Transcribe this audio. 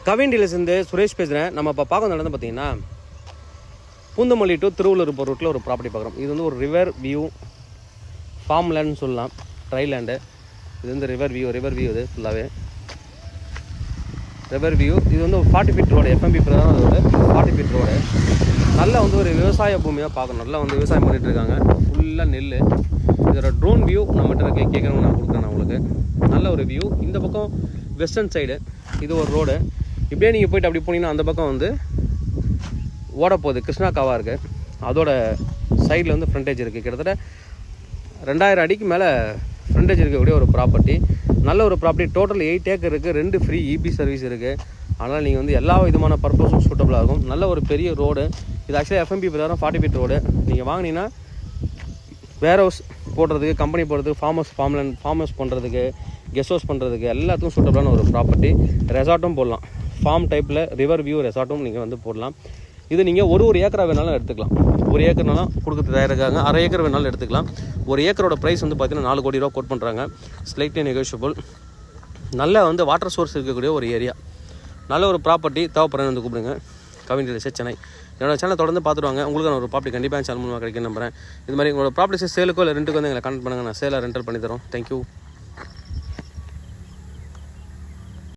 கவின் டீலர்ஸ்லேருந்து சுரேஷ் பேசுகிறேன். நம்ம இப்போ பார்க்க நடந்து பார்த்தீங்கன்னா பூந்தமல்லி டு திருவள்ளூர் போகிற ரூட்டில் ஒரு ப்ராப்பர்ட்டி பார்க்குறோம். இது வந்து ஒரு ரிவர் வியூ ஃபார்ம் லேண்ட்னு சொல்லலாம், ட்ரை லேண்டு. இது வந்து ரிவர் வியூ இது ஃபுல்லாகவே ரிவர் வியூ. இது வந்து ஒரு 40 ஃபீட் ரோடு, எஃப்எம்பி பிரதான ரோடு, 40 ஃபீட் ரோடு. நல்லா வந்து ஒரு விவசாய பூமியாக பார்க்கணும். நல்லா வந்து விவசாயம் பண்ணிகிட்டு இருக்காங்க, ஃபுல்லாக நெல். இதோட ட்ரோன் வியூ நம்மகிட்ட கேட்குறவங்க நான் கொடுக்குறேன் உங்களுக்கு. நல்ல ஒரு வியூ. இந்த பக்கம் வெஸ்டர்ன் சைடு இது ஒரு ரோடு. இப்படியே நீங்கள் போய்ட்டு அப்படி போனீங்கன்னா அந்த பக்கம் வந்து ஓடப்போகுது கிருஷ்ணா காவா இருக்குது. அதோட சைடில் வந்து ஃப்ரண்டேஜ் இருக்குது. கிட்டத்தட்ட 2000 அடிக்கு மேலே ஃப்ரண்டேஜ் இருக்கக்கூடிய ஒரு ப்ராப்பர்ட்டி. நல்ல ஒரு ப்ராப்பர்ட்டி. டோட்டல் 8 ஏக்கர் இருக்குது. 2 ஃப்ரீ இபி சர்வீஸ் இருக்குது. அதனால் நீங்கள் வந்து எல்லா விதமான பர்பஸும் சூட்டபுளாக இருக்கும். நல்ல ஒரு பெரிய ரோடு. இது ஆக்சுவலாக எஃப்எம்பி பிரகாரம் 40 ஃபீட் ரோடு. நீங்கள் வாங்கினீங்கன்னா வேர் ஹவுஸ் போடுறதுக்கு, கம்பெனி போடுறதுக்கு, ஃபார்ம் ஹவுஸ் பண்ணுறதுக்கு, கெஸ்ட் ஹவுஸ் பண்ணுறதுக்கு எல்லாத்துக்கும் சூட்டபுளான ஒரு ப்ராப்பர்ட்டி. ரெசார்ட்டும் போடலாம். ஃபார்ம் டைப்பில் ரிவர் வியூ ரெசார்ட்டும் நீங்கள் வந்து போடலாம். இது நீங்கள் ஒரு ஏக்கரா வேணாலும் எடுத்துக்கலாம். 1 ஏக்கர்னாலும் கொடுக்க தயாரிக்காங்க. 1/2 ஏக்கர் வேணாலும் எடுத்துக்கலாம். 1 ஏக்கரோட ப்ரைஸ் வந்து பார்த்தீங்கன்னா 4 கோடி ரூபா கோட் பண்ணுறாங்க. Slightly negotiable. நல்ல வந்து வாட்டர் சோர்ஸ் இருக்கக்கூடிய ஒரு ஏரியா. நல்ல ஒரு ப்ராப்பர்ட்டி. தேவைப்படுறேன் வந்து கூப்பிடுங்க. கவின் டீலர்ஸ் சென்னை. என்னோட சேனல் தொடர்ந்து பார்த்துருவாங்க. உங்களுக்கு நான் ஒரு ப்ராப்பர்ட்டி கண்டிப்பாக சேனல் மூலமாக கிடைக்கும் நம்புறேன். இது மாதிரி உங்களோட ப்ராப்பர்ட்டிஸ் சேலுக்கோ இல்லை ரெண்டுக்கோ வந்து எங்களை கான்டெக்ட் பண்ணுங்கள். நான் சேலாக ரெண்டல் பண்ணி தரோம். தேங்க்யூ.